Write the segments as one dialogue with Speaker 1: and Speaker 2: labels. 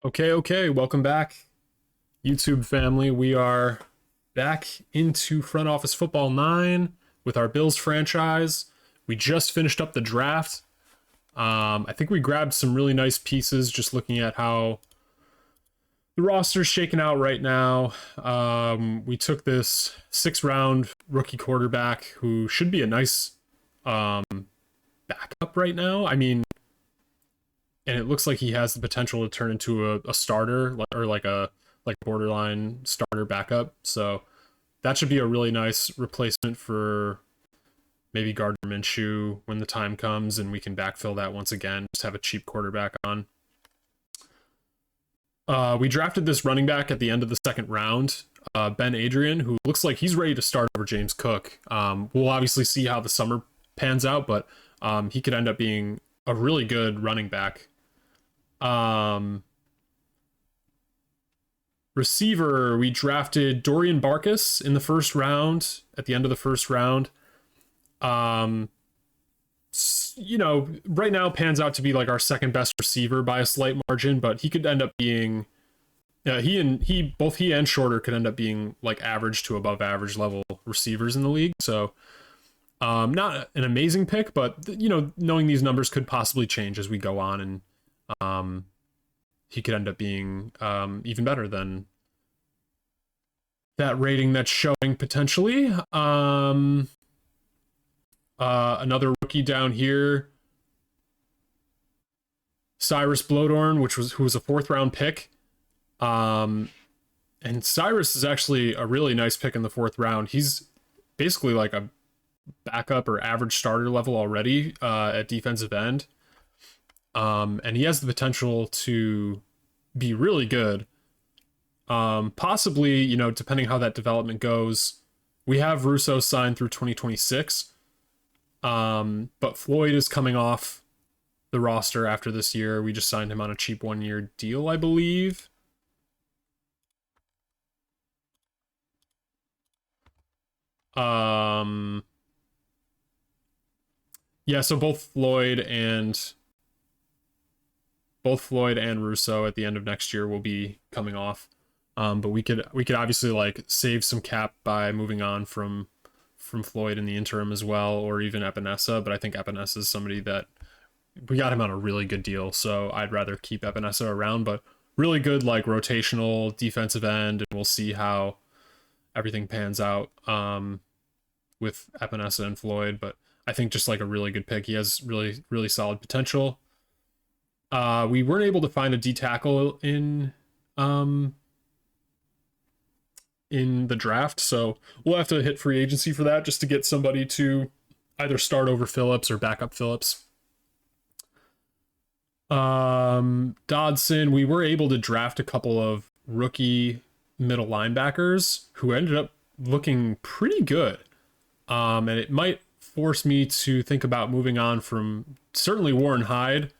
Speaker 1: Okay, welcome back, YouTube family. We are back into Front Office Football 9 with our Bills franchise. We just finished up the draft. I think we grabbed some really nice pieces just looking at how the roster's shaken out right now. We took this 6th-round rookie quarterback who should be a nice backup right now. And it looks like he has the potential to turn into a starter or like a borderline starter backup. So that should be a really nice replacement for maybe Gardner Minshew when the time comes, and we can backfill that once again. Just have a cheap quarterback on. We drafted this running back at the end of the 2nd round, Ben Adrian, who looks like he's ready to start over James Cook. We'll obviously see how the summer pans out, but he could end up being a really good running back. Receiver, we drafted Dorian Barkus in the 1st round, at the end of the 1st round. Right now pans out to be like our 2nd best receiver by a slight margin, but he could end up being, both he and Shorter could end up being like average to above average level receivers in the league. So, not an amazing pick, but knowing these numbers could possibly change as we go on, and he could end up being even better than that rating that's showing potentially. Another rookie down here, Cyrus Blodorn, who was a 4th-round pick. And Cyrus is actually a really nice pick in the 4th round. He's basically like a backup or average starter level already at defensive end. And he has the potential to be really good. Possibly, depending how that development goes. We have Russo signed through 2026. But Floyd is coming off the roster after this year. We just signed him on a cheap 1-year deal, I believe. Yeah, so both Floyd and Russo at the end of next year will be coming off. But we could obviously like save some cap by moving on from Floyd in the interim as well, or even Epinesa. But I think Epinesa is somebody that we got him on a really good deal, so I'd rather keep Epinesa around. But really good like rotational defensive end, and we'll see how everything pans out with Epinesa and Floyd. But I think just like a really good pick. He has really, really solid potential. We weren't able to find a D tackle in the draft, so we'll have to hit free agency for that just to get somebody to either start over Phillips or back up Phillips. Dodson, we were able to draft a couple of rookie middle linebackers who ended up looking pretty good. And it might force me to think about moving on from certainly Warren Hyde,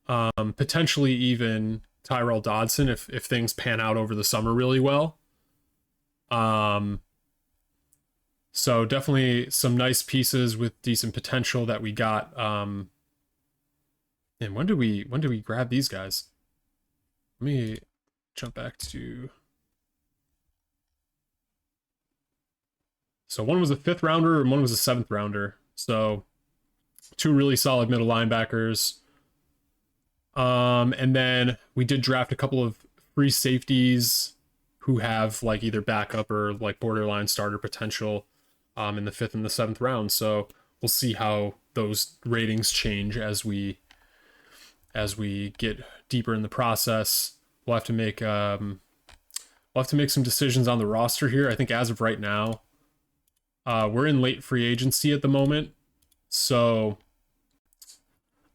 Speaker 1: potentially even Tyrell Dodson if things pan out over the summer really well. So definitely some nice pieces with decent potential that we got. And when do we grab these guys? Let me jump back to. So one was a 5th rounder and one was a 7th rounder. So 2 really solid middle linebackers. And then we did draft a couple of free safeties who have like either backup or like borderline starter potential in the 5th and the 7th round. So we'll see how those ratings change as we get deeper in the process. We'll have to make some decisions on the roster here. I think as of right now, we're in late free agency at the moment. So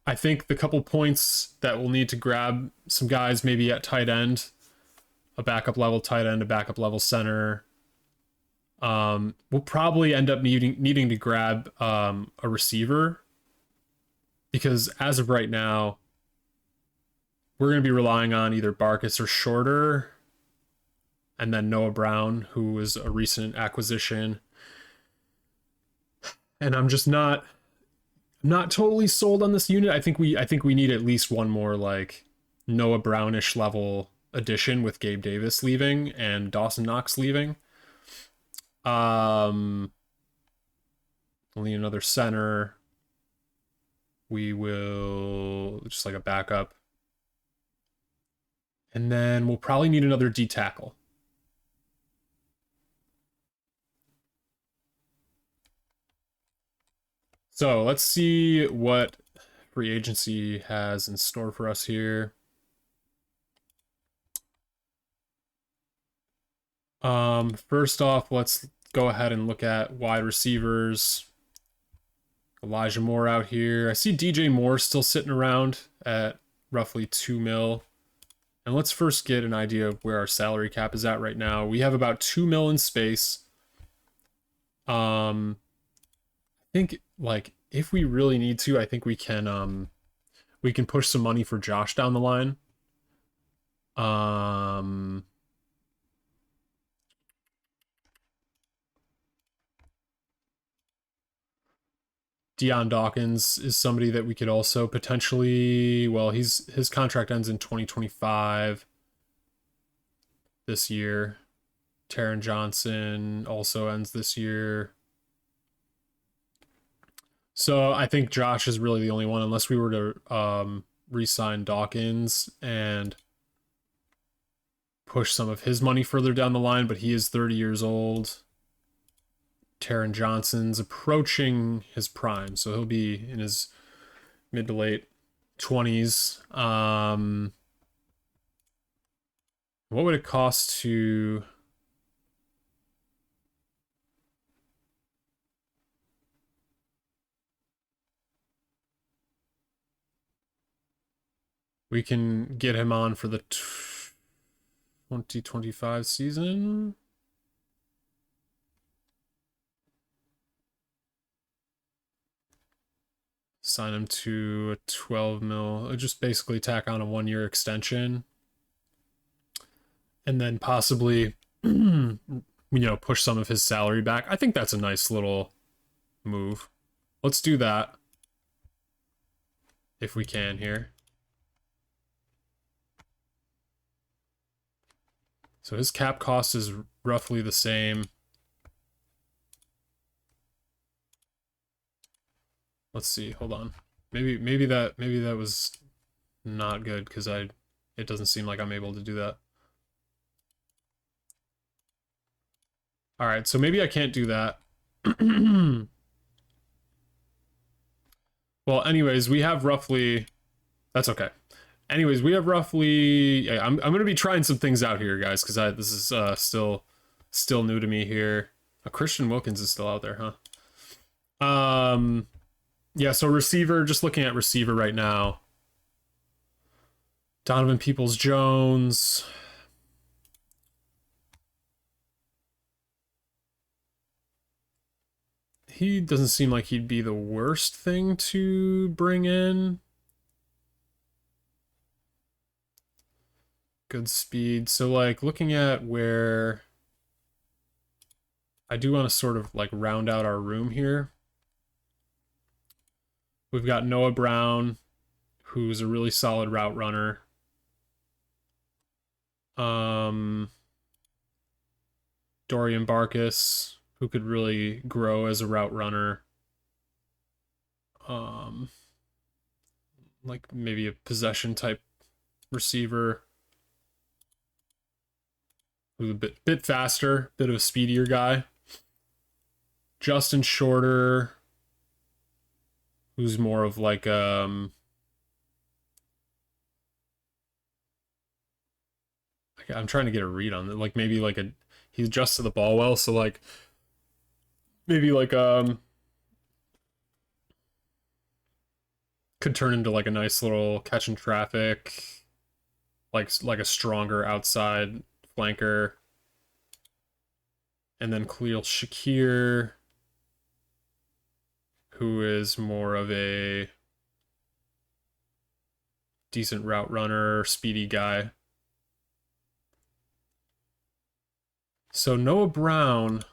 Speaker 1: I think the couple points that we'll need to grab some guys maybe at tight end, a backup level tight end, a backup level center. We'll probably end up needing to grab a receiver, because as of right now, we're going to be relying on either Barkus or Shorter, and then Noah Brown, who was a recent acquisition. And I'm just not totally sold on this unit. I think we need at least one more like Noah Brownish level addition with Gabe Davis leaving and Dawson Knox leaving. We'll need another center. We will just like a backup. And then we'll probably need another D tackle. So let's see what free agency has in store for us here. First off, let's go ahead and look at wide receivers. Elijah Moore out here. I see DJ Moore still sitting around at roughly 2 mil. And let's first get an idea of where our salary cap is at right now. We have about 2 mil in space. I think like if we really need to, I think we can push some money for Josh down the line. Deion Dawkins is somebody that we could also potentially, well, his contract ends in 2025 this year. Taron Johnson also ends this year. So I think Josh is really the only one, unless we were to re-sign Dawkins and push some of his money further down the line, but he is 30 years old. Taron Johnson's approaching his prime, so he'll be in his mid to late 20s. What would it cost to... We can get him on for the 2025 season. Sign him to a 12 mil. Just basically tack on a 1-year extension. And then possibly, push some of his salary back. I think that's a nice little move. Let's do that. If we can here. So his cap cost is roughly the same. Let's see, hold on. Maybe that was not good because it doesn't seem like I'm able to do that. All right, so maybe I can't do that. Well, anyways, we have roughly... That's okay. Anyways, we have roughly... Yeah, I'm going to be trying some things out here, guys, because this is still new to me here. Christian Wilkins is still out there, huh? Yeah, so receiver, just looking at receiver right now. Donovan Peoples-Jones. He doesn't seem like he'd be the worst thing to bring in. Good speed. So, like, looking at where... I do want to sort of, like, round out our room here. We've got Noah Brown, who's a really solid route runner. Dorian Barkus, who could really grow as a route runner. Like maybe a possession type receiver. Who's a bit faster, bit of a speedier guy. Justin Shorter, who's more of like I'm trying to get a read on it. Like maybe like he adjusts to the ball well, so like maybe like could turn into like a nice little catch in traffic, like a stronger outside flanker. And then Khalil Shakir, who is more of a decent route runner, speedy guy. So Noah Brown,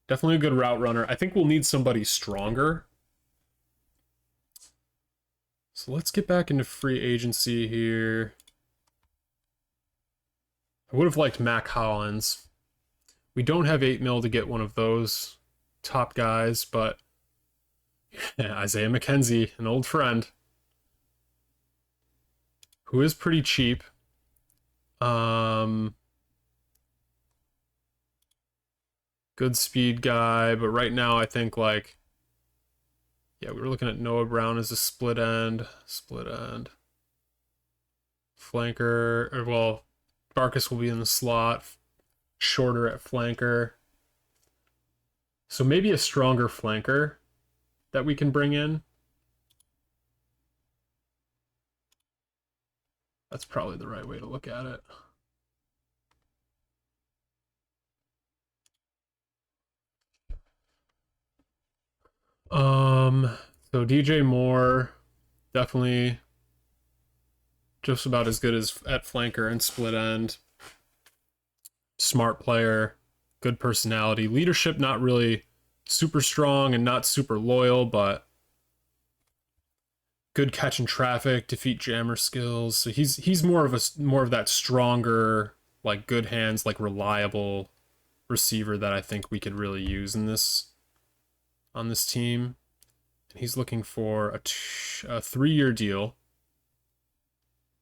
Speaker 1: definitely a good route runner. I think we'll need somebody stronger. So So let's get back into free agency here. I would have liked Mac Hollins. We don't have 8 mil to get one of those top guys, but Isaiah McKenzie, an old friend, who is pretty cheap. Good speed guy, but right now I think like, yeah, we were looking at Noah Brown as a split end. Flanker, or well, Barkas will be in the slot, shorter at flanker. So maybe a stronger flanker that we can bring in. That's probably the right way to look at it. So DJ Moore, definitely just about as good as at flanker and split end. Smart player, good personality. Leadership, not really super strong and not super loyal, but good catch in traffic, defeat jammer skills. So he's more of that stronger, like good hands, like reliable receiver that I think we could really use in this on this team. He's looking for a 3-year deal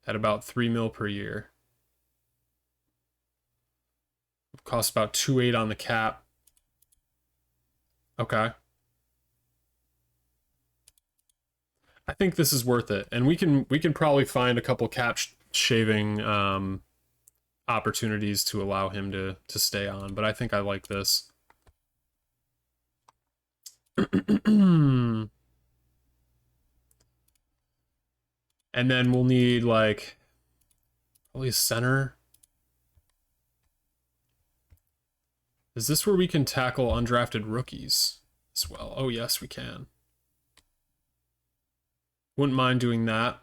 Speaker 1: at about 3 mil per year. Costs about 2.8 on the cap. Okay. I think this is worth it, and we can probably find a couple cap shaving opportunities to allow him to stay on. But I think I like this. And then we'll need like probably a center. Is this where we can tackle undrafted rookies as well? Oh yes, we can. Wouldn't mind doing that.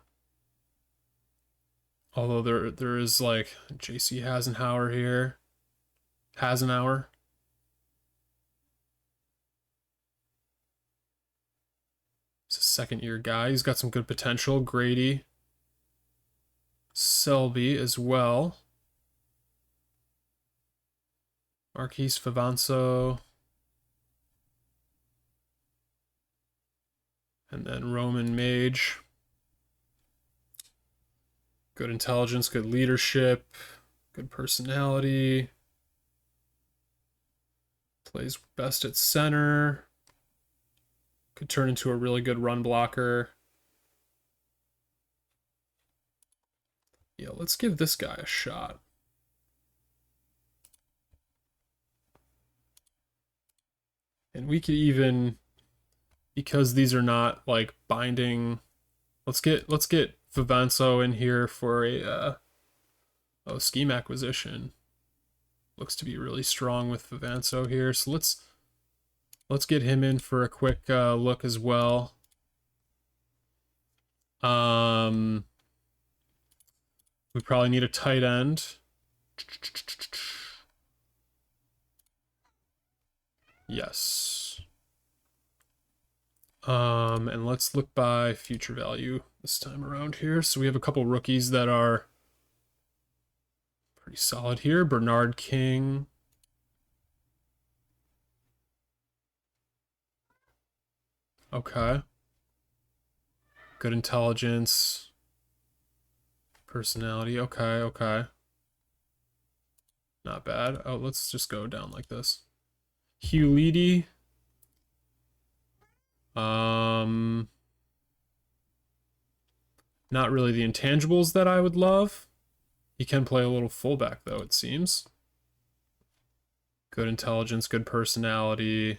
Speaker 1: Although there is like JC Hasenauer here. Hasenauer. He's a second-year guy. He's got some good potential. Grady. Selby as well. Marquise Favanso. And then Roman Mage. Good intelligence, good leadership, good personality. Plays best at center. Could turn into a really good run blocker. Yeah, let's give this guy a shot. And we could even, because these are not like binding, let's get Favanso in here for a scheme acquisition. Looks to be really strong with Favanso here, so let's get him in for a quick look as well. We probably need a tight end. Yes. And let's look by future value this time around here. So we have a couple rookies that are pretty solid here. Bernard King. Okay. Good intelligence. Personality. Okay. Not bad. Oh, let's just go down like this. Hugh Leedy. Not really the intangibles that I would love. He can play a little fullback, though, it seems. Good intelligence, good personality.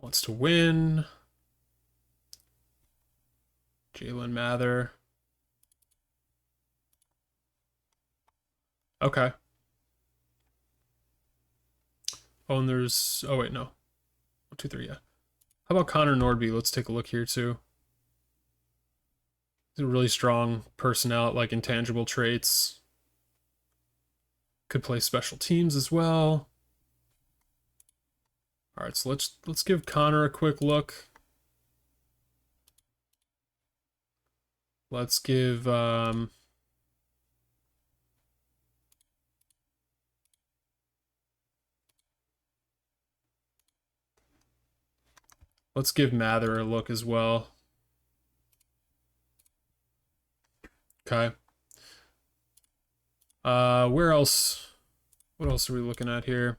Speaker 1: Wants to win. Jalen Mather. Okay. Oh, and there's... Oh, wait, no. 1, 2, 3, yeah. How about Connor Nordby? Let's take a look here, too. He's a really strong personality, like intangible traits. Could play special teams as well. All right, so let's give Connor a quick look. Let's give Mather a look as well. Okay. Where else? What else are we looking at here?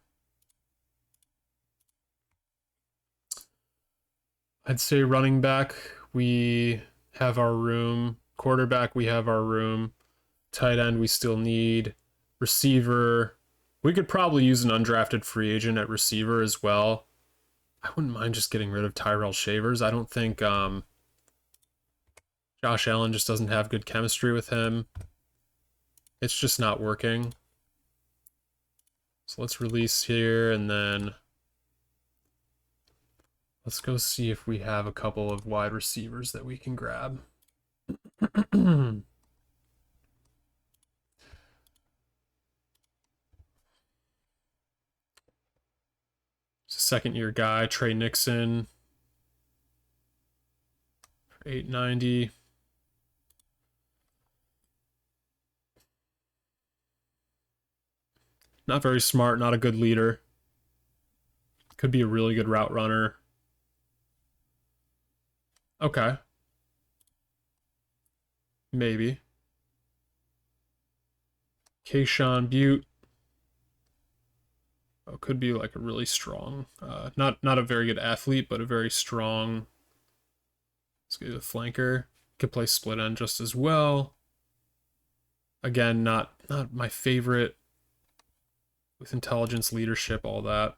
Speaker 1: I'd say running back, we have our room. Quarterback, we have our room. Tight end, we still need. Receiver, we could probably use an undrafted free agent at receiver as well. I wouldn't mind just getting rid of Tyrell Shavers. I don't think Josh Allen just doesn't have good chemistry with him. It's just not working. So let's release here, and then let's go see if we have a couple of wide receivers that we can grab. Second-year guy, Trey Nixon, for $890. Not very smart, not a good leader. Could be a really good route runner. Okay. Maybe. Kayshawn Butte. Oh, could be like a really strong, not a very good athlete, but a very strong. Let's get a flanker. Could play split end just as well. Again, not my favorite with intelligence, leadership, all that.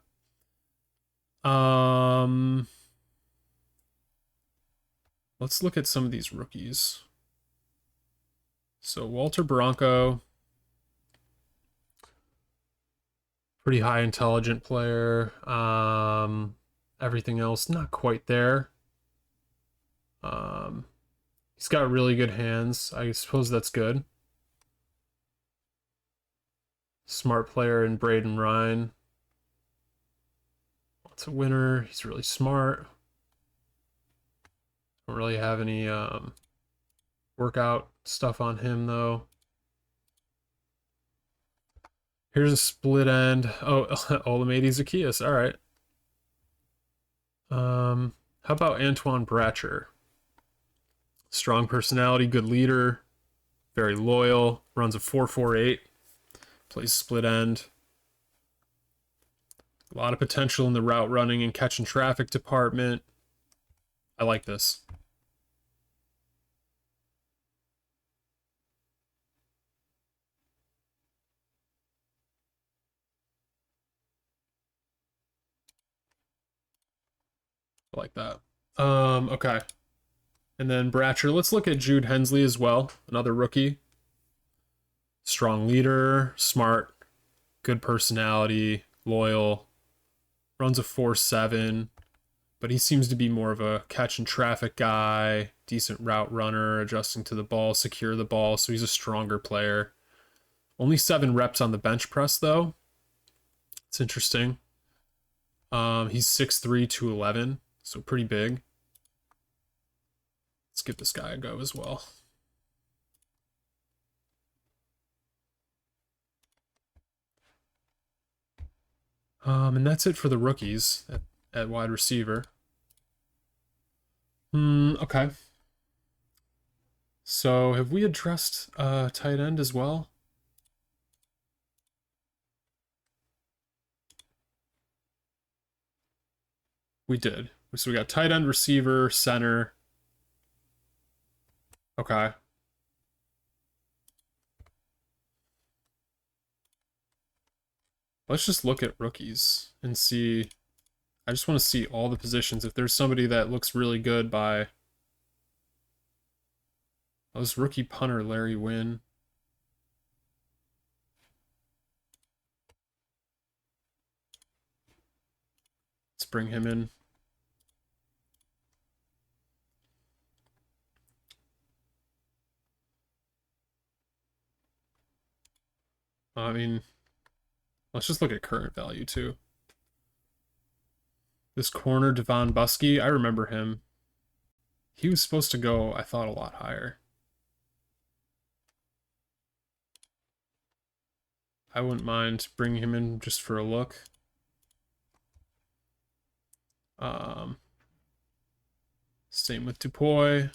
Speaker 1: Let's look at some of these rookies. So Walter Bronco, pretty high intelligent player. Everything else not quite there. He's got really good hands. I suppose that's good. Smart player in Braden Ryan. It's a winner. He's really smart. Don't really have any workout stuff on him though. Here's a split end. Oh, Olamide Zacchaeus. All right. How about Antoine Bratcher? Strong personality, good leader, very loyal, runs a 4.48, plays split end. A lot of potential in the route running and catch and traffic department. I like this. I like that. Okay. And then Bratcher. Let's look at Jude Hensley as well. Another rookie. Strong leader, smart, good personality, loyal. Runs a 4.7, but he seems to be more of a catch and traffic guy, decent route runner, adjusting to the ball, secure the ball, so he's a stronger player. Only 7 reps on the bench press, though. It's interesting. He's 6'3", 211, so pretty big. Let's give this guy a go as well. And that's it for the rookies at wide receiver. Okay. So have we addressed tight end as well? We did. So we got tight end, receiver, center. Okay. Let's just look at rookies and see. I just want to see all the positions. If there's somebody that looks really good by... Oh, this rookie punter, Larry Wynn. Let's bring him in. I mean, let's just look at current value too. This corner, Devon Buskey, I remember him. He was supposed to go, I thought, a lot higher. I wouldn't mind bringing him in just for a look. Same with Dupoy.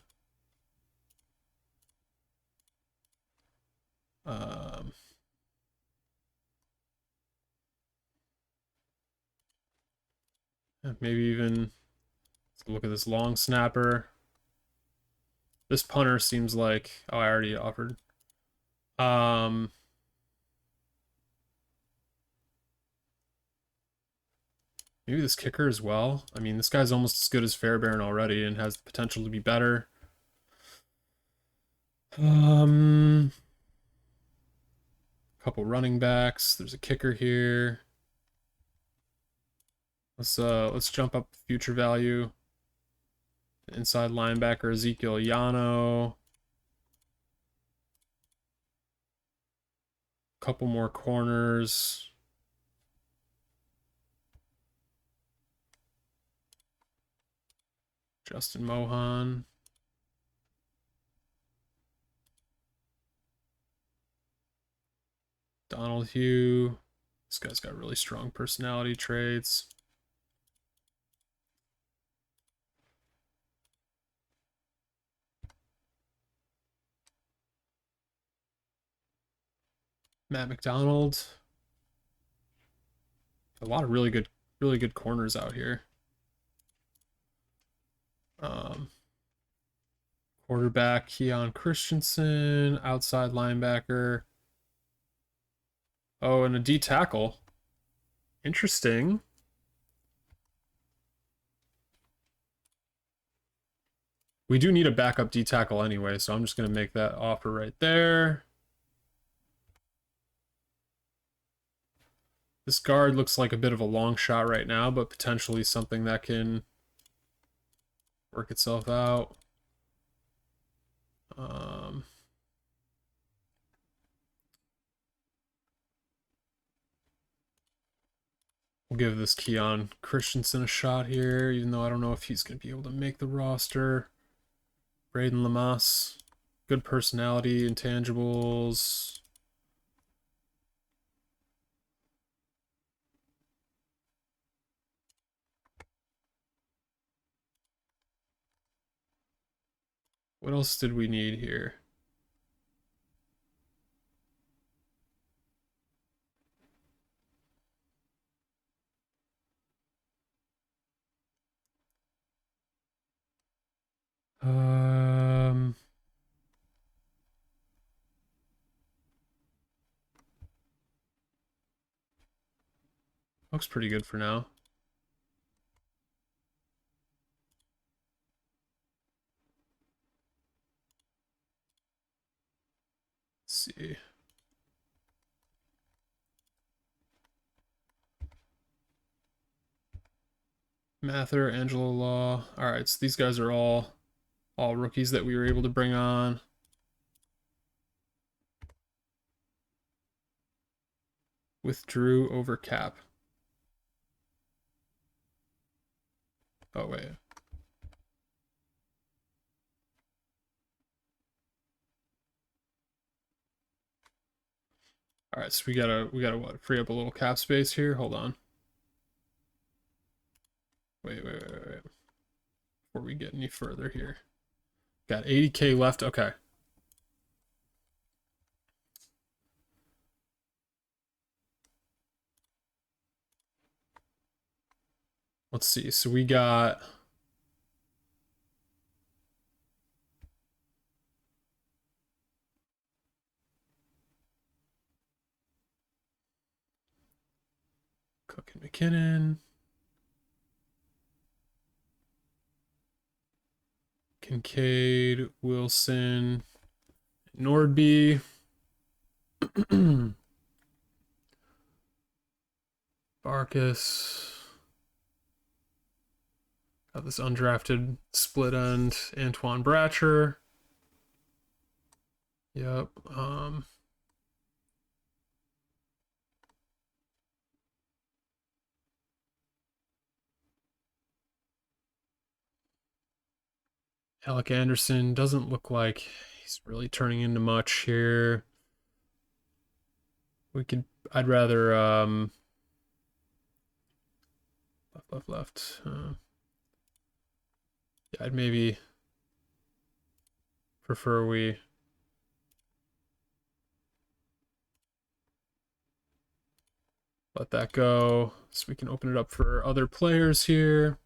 Speaker 1: Maybe even let's look at this long snapper. This punter seems like, oh, I already offered. Maybe this kicker as well. I mean, this guy's almost as good as Fairbairn already and has the potential to be better. Couple running backs. There's a kicker here. Let's jump up future value. Inside linebacker Ezekiel Yano. Couple more corners. Justin Mohan. Donald Hugh. This guy's got really strong personality traits. Matt McDonald. A lot of really good corners out here. Quarterback Keon Christensen, outside linebacker. Oh, and a D tackle. Interesting. We do need a backup D tackle anyway, so I'm just going to make that offer right there. This guard looks like a bit of a long shot right now, but potentially something that can work itself out. We'll give this Keon Christensen a shot here, even though I don't know if he's going to be able to make the roster. Braden Lamas, good personality, intangibles. What else did we need here? Looks pretty good for now. Let's see. Mather, Angelo Law. All right, so these guys are all rookies that we were able to bring on. Withdrew over cap. Oh wait. All right, so we gotta what, free up a little cap space here. Hold on. Wait. Before we get any further here. Got 80K left. Okay. Let's see. So we got Cook and McKinnon. Kincaid, Wilson, Nordby. Barkus. Got this undrafted split end, Antoine Bratcher. Yep. Alec Anderson doesn't look like he's really turning into much here. We could, I'd rather, left. Yeah, I'd maybe prefer we let that go so we can open it up for other players here.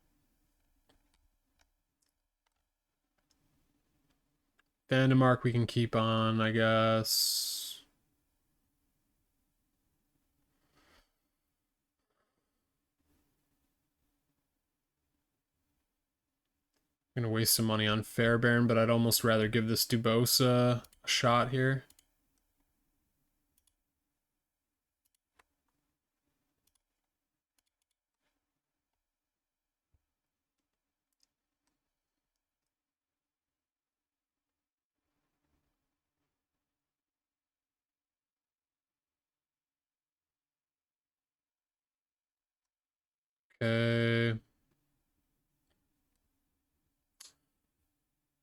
Speaker 1: Vandemark we can keep on, I guess. I'm gonna waste some money on Fairbairn, but I'd almost rather give this Dubose a shot here. Okay.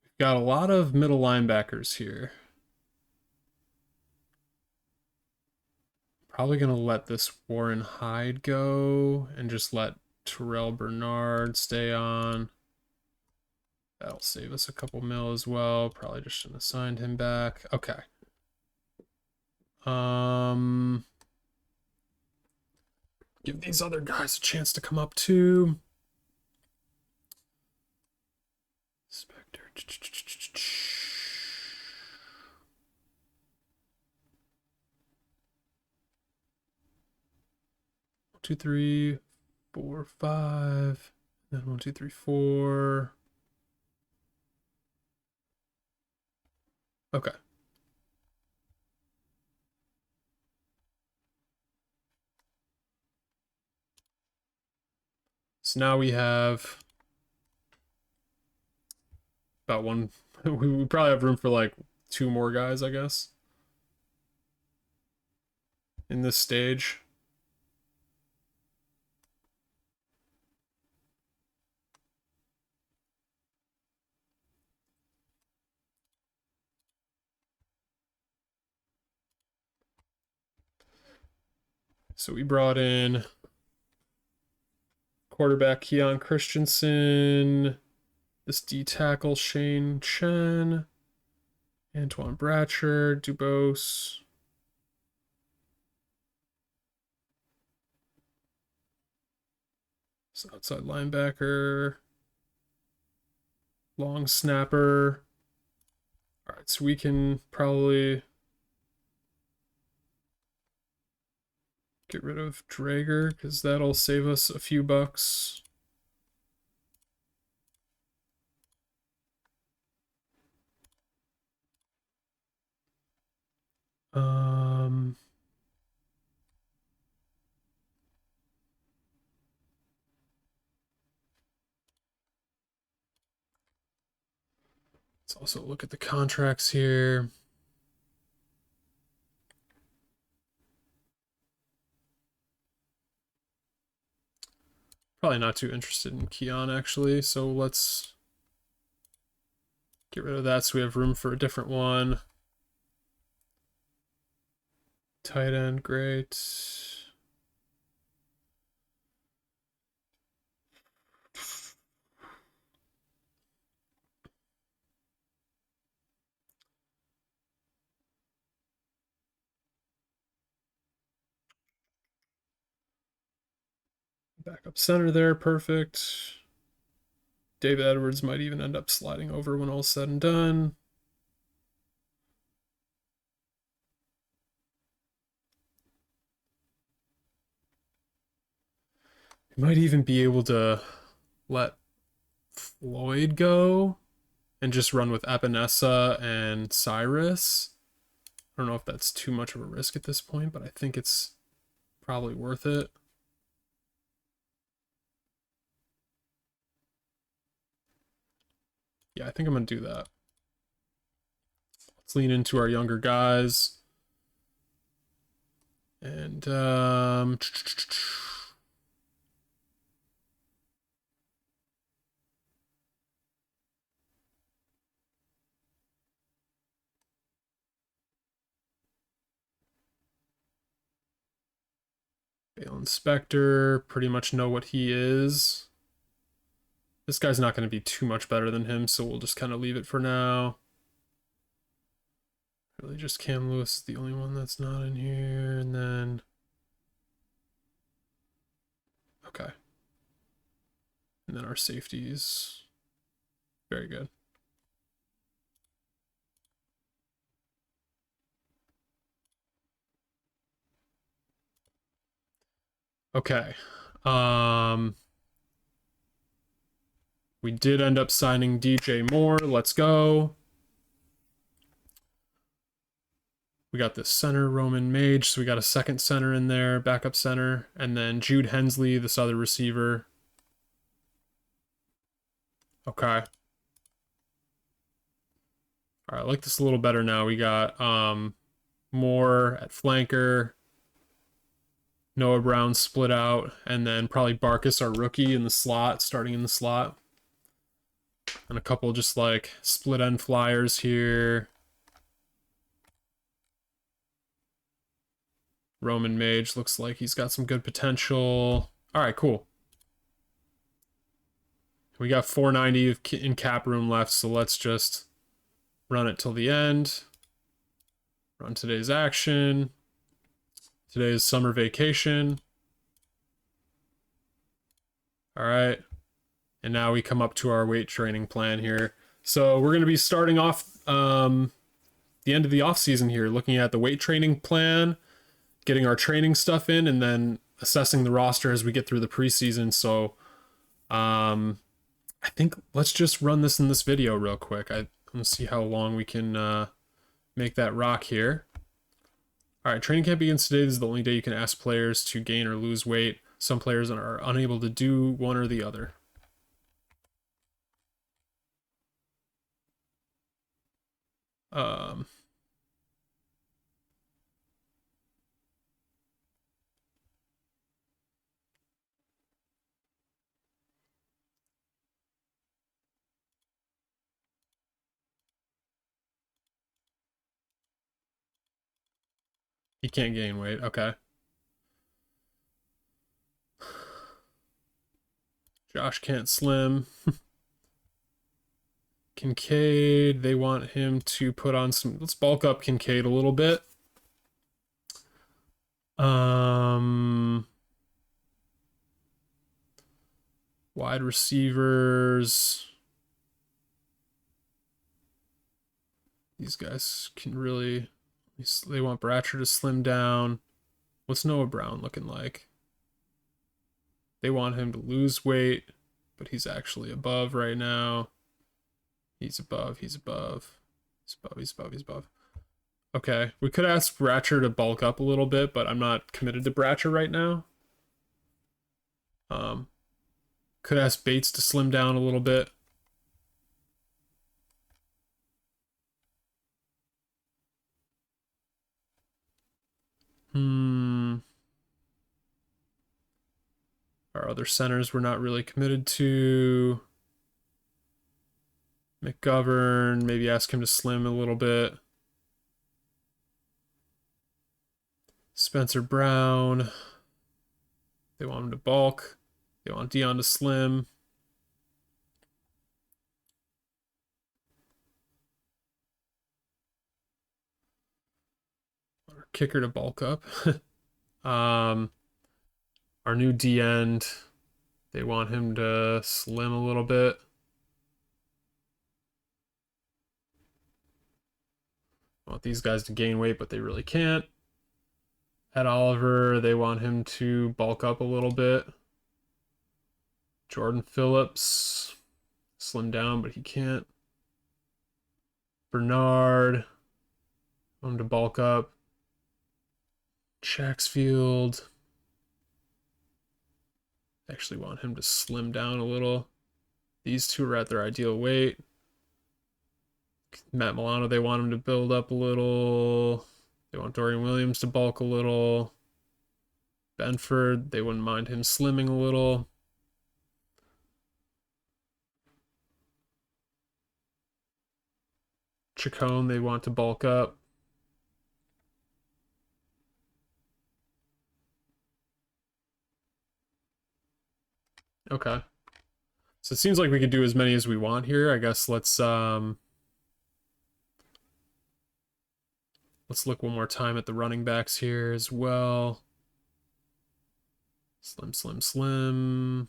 Speaker 1: We've got a lot of middle linebackers here. Probably gonna let this Warren Hyde go and just let Terrell Bernard stay on. That'll save us a couple mil as well. Probably just shouldn't have signed him back. Okay. Give these other guys a chance to come up too. Spectre. 2, 3, 4, 5. Then 1, 2, 3, 4. Okay. So now we have about one. We probably have room for like 2 more guys, I guess, in this stage. So we brought in quarterback Keon Christensen, this D tackle Shane Chen, Antoine Bratcher, Dubose. This outside linebacker, long snapper. All right, so we can probably get rid of Drager because that'll save us a few bucks. Let's also look at the contracts here. Probably not too interested in Keon actually, so let's get rid of that so we have room for a different one. Tight end, great. Backup center there, perfect. David Edwards might even end up sliding over when all's said and done. We might even be able to let Floyd go and just run with Epinesa and Cyrus. I don't know if that's too much of a risk at this point, but I think it's probably worth it. Yeah, I think I'm going to do that. Let's lean into our younger guys. And Bale Inspector, pretty much know what he is. This guy's not going to be too much better than him, so we'll just kind of leave it for now. Really just Cam Lewis is the only one that's not in here, and then... Okay. And then our safeties. Very good. Okay. We did end up signing DJ Moore. Let's go. We got this center, Roman Mage, so we got a second center in there, backup center, and then Jude Hensley, this other receiver. Okay. All right, I like this a little better now. We got Moore at flanker, Noah Brown split out, and then probably Barkus, our rookie, in the slot, starting in the slot. And a couple just like split end flyers here. Roman Mage looks like he's got some good potential. All right, cool. We got 490 in cap room left, so let's just run it till the end. Run today's action. Today's summer vacation. All right. And now we come up to our weight training plan here. So we're going to be starting off the end of the off season here, looking at the weight training plan, getting our training stuff in, and then assessing the roster as we get through the preseason. So I think let's just run this in this video real quick. Let's see how long we can make that rock here. All right, training camp begins today. This is the only day you can ask players to gain or lose weight. Some players are unable to do one or the other. He can't gain weight. Okay. Josh can't slim. Kincaid, they want him to put on some... Let's bulk up Kincaid a little bit. Wide receivers. These guys can really... They want Bratcher to slim down. What's Noah Brown looking like? They want him to lose weight, but he's actually above right now. He's above, he's above. He's above, he's above, he's above. Okay, we could ask Bratcher to bulk up a little bit, but I'm not committed to Bratcher right now. Could ask Bates to slim down a little bit. Our other centers we're not really committed to. McGovern, maybe ask him to slim a little bit. Spencer Brown. They want him to bulk. They want Dion to slim. Our kicker to bulk up. Our new D end, they want him to slim a little bit. Want these guys to gain weight, but they really can't. Ed Oliver, they want him to bulk up a little bit. Jordan Phillips, slim down, but he can't. Bernard, want him to bulk up. Shaxfield, actually want him to slim down a little. These two are at their ideal weight. Matt Milano, they want him to build up a little. They want Dorian Williams to bulk a little. Benford, they wouldn't mind him slimming a little. Chacon, they want to bulk up. Okay. So it seems like we could do as many as we want here. I guess let's look one more time at the running backs here as well. Slim, slim, slim.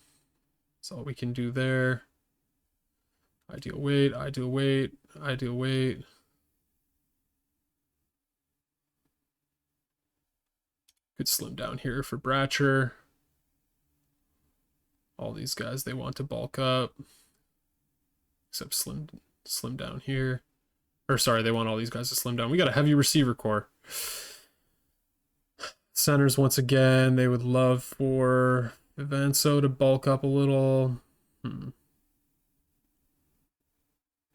Speaker 1: That's all we can do there. Ideal weight, ideal weight, ideal weight. Could slim down here for Bratcher. All these guys, they want to bulk up. Except slim down here. Or sorry, they want all these guys to slim down. We got a heavy receiver core. Centers, once again, they would love for Evanso to bulk up a little.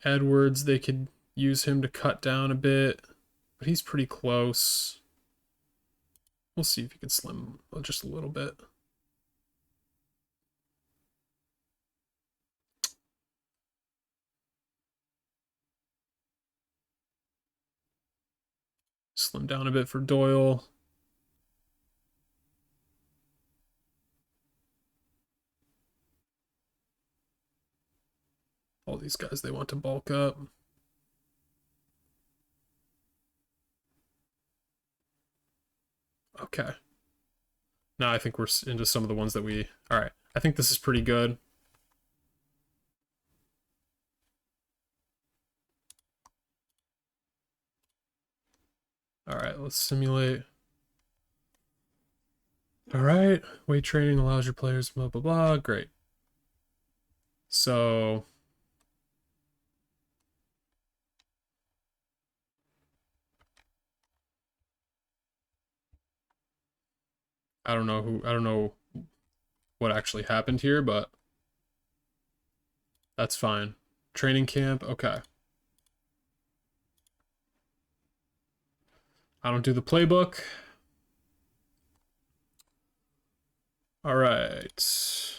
Speaker 1: Edwards, they could use him to cut down a bit. But he's pretty close. We'll see if he can slim just a little bit. Slim down a bit for Doyle. All these guys, they want to bulk up. Okay. Now I think we're into some of the ones that we... All right. I think this is pretty good. All right, let's simulate. All right. Weight training allows your players, blah, blah, blah. Great. So... I don't know what actually happened here, but that's fine. Training camp, okay. I don't do the playbook. All right.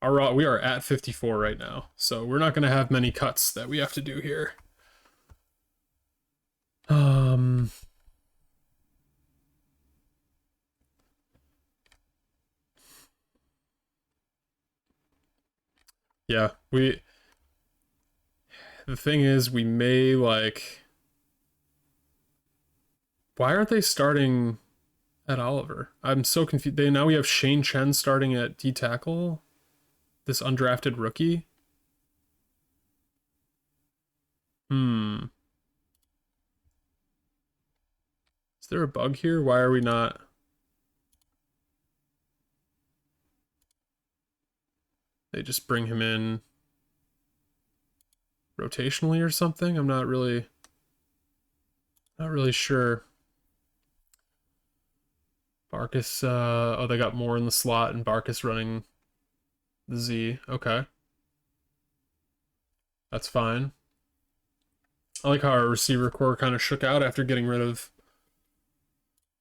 Speaker 1: We are at 54 right now, so we're not going to have many cuts that we have to do here. Yeah, the thing is, we may, like... Why aren't they starting at Oliver? I'm so confused. Now we have Shane Chen starting at D-tackle? This undrafted rookie? Is there a bug here? Why are we not... They just bring him in rotationally or something? I'm not really sure. Barkus, oh, they got more in the slot and Barkus running the Z. Okay. That's fine. I like how our receiver core kind of shook out after getting rid of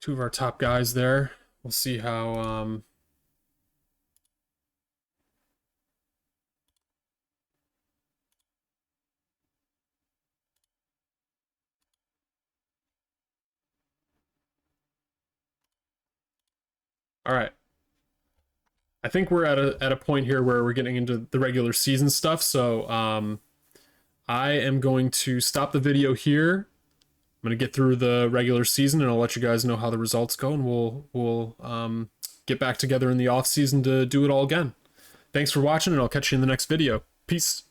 Speaker 1: two of our top guys there. We'll see how, all right. I think we're at a point here where we're getting into the regular season stuff, so I am going to stop the video here. I'm going to get through the regular season, and I'll let you guys know how the results go, and we'll get back together in the off season to do it all again. Thanks for watching, and I'll catch you in the next video. Peace.